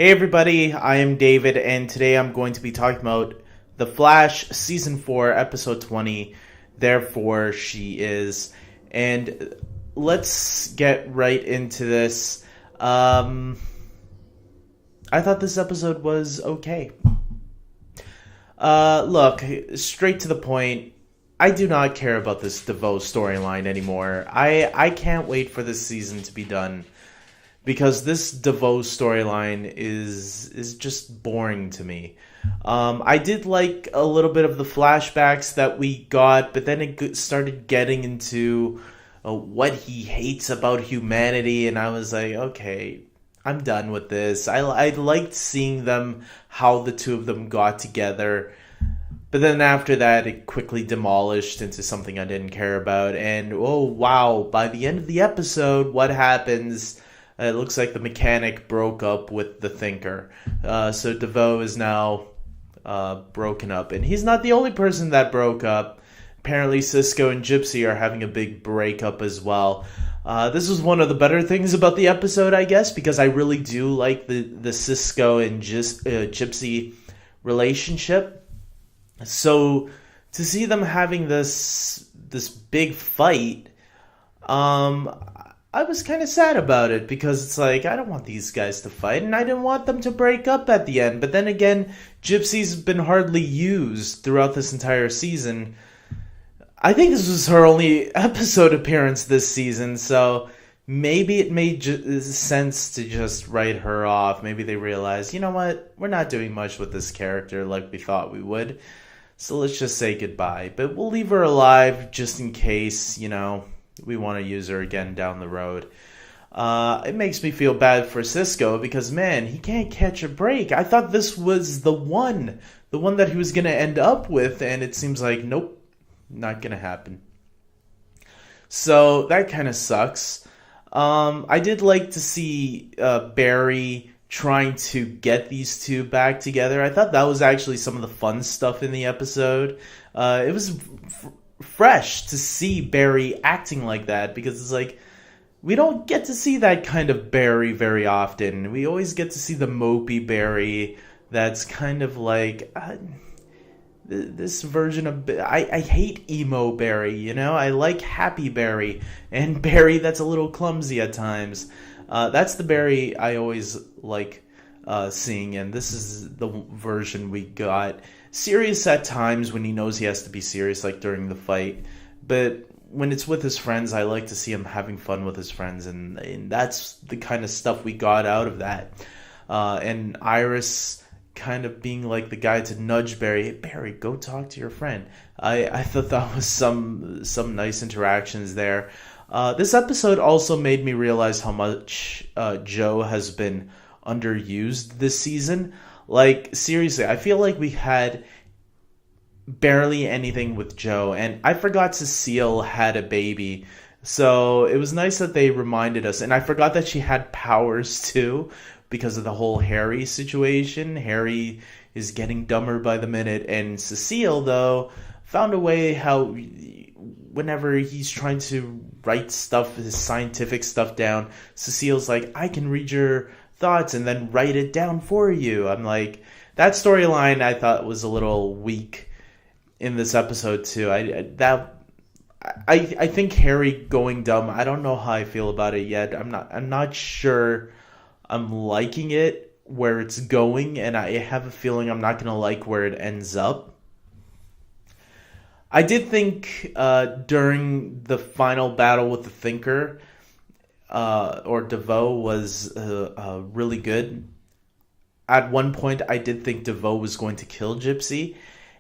Hey everybody, I am David, and today I'm going to be talking about The Flash Season 4, Episode 20, Therefore She Is. And let's get right into this. I thought this episode was okay. Look, straight to the point, I do not care about this DeVoe storyline anymore. I can't wait for this season to be done. Because this DeVoe storyline is just boring to me. I did like a little bit of the flashbacks that we got, but then it started getting into what he hates about humanity, and I was like, okay, I'm done with this. I liked seeing them, how the two of them got together, but then after that, it quickly demolished into something I didn't care about, and oh wow, by the end of the episode, what happens? It looks like the mechanic broke up with the thinker. So DeVoe is now broken up. And he's not the only person that broke up. Apparently Cisco and Gypsy are having a big breakup as well. This was one of the better things about the episode, I guess, because I really do like the Cisco and Gypsy relationship. So to see them having this big fight, I was kind of sad about it because it's like, I don't want these guys to fight and I didn't want them to break up at the end. But then again, Gypsy's been hardly used throughout this entire season. I think this was her only episode appearance this season, so maybe it made sense to just write her off. Maybe they realized, you know what, we're not doing much with this character like we thought we would, so let's just say goodbye. But we'll leave her alive just in case, we want to use her again down the road. It makes me feel bad for Cisco because, man, he can't catch a break. I thought this was the one that he was going to end up with, and it seems like, nope, not going to happen. So that kind of sucks. I did like to see Barry trying to get these two back together. I thought that was actually some of the fun stuff in the episode. It was fresh to see Barry acting like that because it's like we don't get to see that kind of Barry very often. We always get to see the mopey Barry that's kind of like this version of I hate emo Barry, I like happy Barry and Barry that's a little clumsy at times. That's the Barry I always like seeing, and this is the version we got. Serious at times when he knows he has to be serious, like during the fight. But when it's with his friends, I like to see him having fun with his friends, and that's the kind of stuff we got out of that. And Iris kind of being like the guy to nudge Barry, hey, Barry, go talk to your friend. I thought that was some nice interactions there. This episode also made me realize how much Joe has been underused this season. Like, seriously, I feel like we had barely anything with Joe, and I forgot Cecile had a baby, so it was nice that they reminded us, and I forgot that she had powers too, because of the whole Harry situation. Harry is getting dumber by the minute, and Cecile, though, found a way how whenever he's trying to write stuff, his scientific stuff down, Cecile's like, I can read your thoughts and then write it down for you. I'm like, that storyline I thought was a little weak in this episode too. I think Harry going dumb, I don't know how I feel about it yet. I'm not sure I'm liking it where it's going, and I have a feeling I'm not gonna like where it ends up. I did think during the final battle with the Thinker, or DeVoe was really good. At one point, I did think DeVoe was going to kill Gypsy,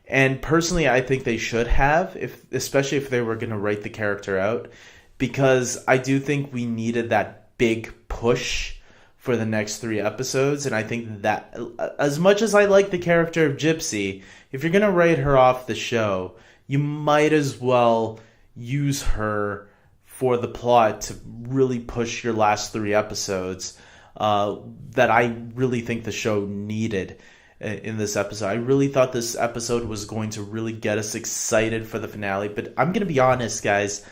and personally, I think they should have, especially if they were going to write the character out, because I do think we needed that big push for the next 3 episodes, and I think that, as much as I like the character of Gypsy, if you're going to write her off the show, you might as well use her for the plot to really push your last 3 episodes that I really think the show needed in this episode. I really thought this episode was going to really get us excited for the finale, but I'm going to be honest, guys,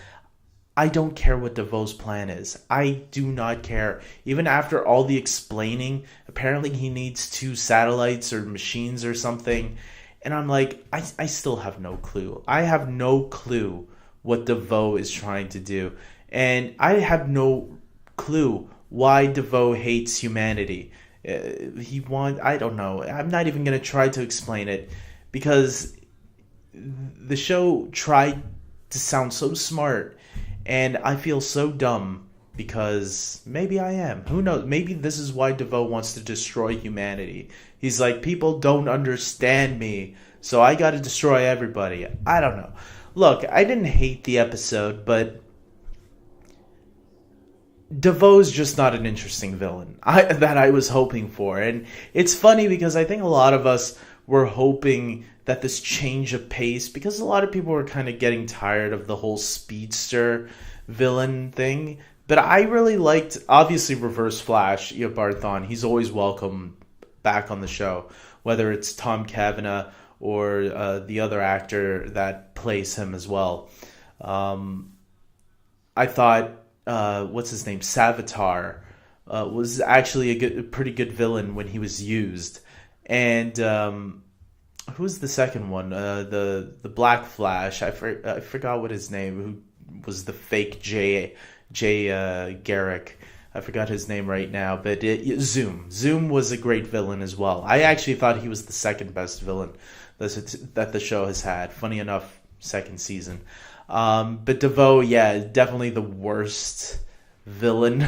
I don't care what DeVoe's plan is. I do not care. Even after all the explaining, apparently he needs 2 satellites or machines or something. And I'm like, I still have no clue. I have no clue what DeVoe is trying to do. And I have no clue why DeVoe hates humanity. I don't know. I'm not even going to try to explain it because the show tried to sound so smart, and I feel so dumb because maybe I am. Who knows? Maybe this is why DeVoe wants to destroy humanity. He's like, people don't understand me, so I got to destroy everybody. I don't know. Look, I didn't hate the episode, but DeVoe's just not an interesting villain that I was hoping for. And it's funny because I think a lot of us were hoping that this change of pace, because a lot of people were kind of getting tired of the whole speedster villain thing. But I really liked, obviously, Reverse Flash, Barthon. He's always welcome back on the show, whether it's Tom Cavanagh or the other actor that plays him as well. I thought, what's his name, Savitar, was actually a pretty good villain when he was used. And who's the second one? The Black Flash. I forgot what his name. Who was the fake Jay Garrick? I forgot his name right now. But Zoom. Zoom was a great villain as well. I actually thought he was the second best villain that the show has had. Funny enough, second season. But DeVoe, yeah, definitely the worst villain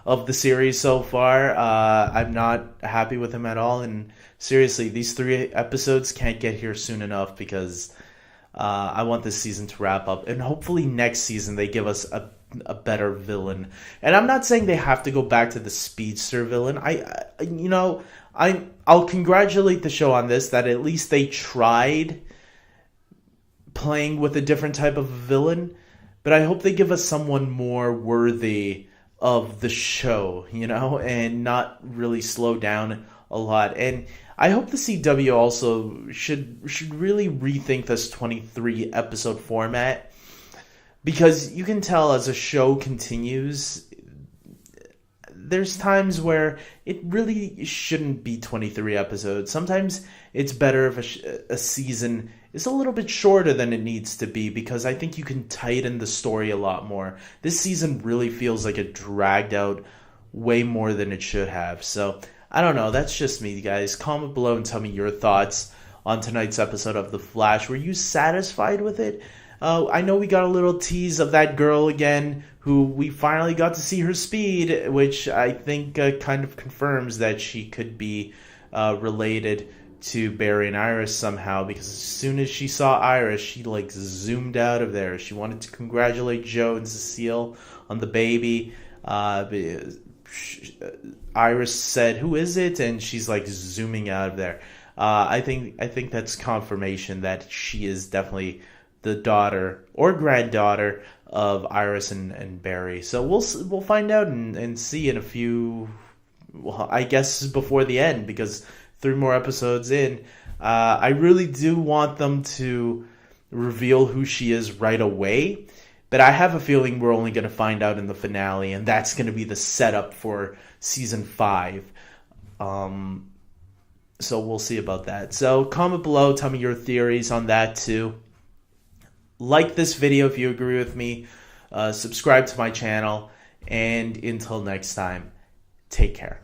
of the series so far. I'm not happy with him at all. And seriously, these 3 episodes can't get here soon enough because I want this season to wrap up. And hopefully next season they give us a better villain. And I'm not saying they have to go back to the speedster villain. I'll congratulate the show on this, that at least they tried playing with a different type of villain, but I hope they give us someone more worthy of the show, and not really slow down a lot. And I hope the CW also should really rethink this 23 episode format, because you can tell as a show continues, there's times where it really shouldn't be 23 episodes. Sometimes it's better if a season is a little bit shorter than it needs to be, because I think you can tighten the story a lot more. This season really feels like it dragged out way more than it should have. So, I don't know. That's just me, guys. Comment below and tell me your thoughts on tonight's episode of The Flash. Were you satisfied with it? I know we got a little tease of that girl again, who we finally got to see her speed, which I think kind of confirms that she could be related to Barry and Iris somehow, because as soon as she saw Iris, she zoomed out of there. She wanted to congratulate Joe and Cecile on the baby. Iris said, "Who is it?" And she's zooming out of there. I think that's confirmation that she is definitely the daughter or granddaughter of Iris and Barry. So we'll find out and see in a few, well, I guess before the end, because 3 more episodes in. I really do want them to reveal who she is right away, but I have a feeling we're only going to find out in the finale, and that's going to be the setup for season 5. So we'll see about that. So comment below, tell me your theories on that too. Like this video if you agree with me. Subscribe to my channel. And until next time, take care.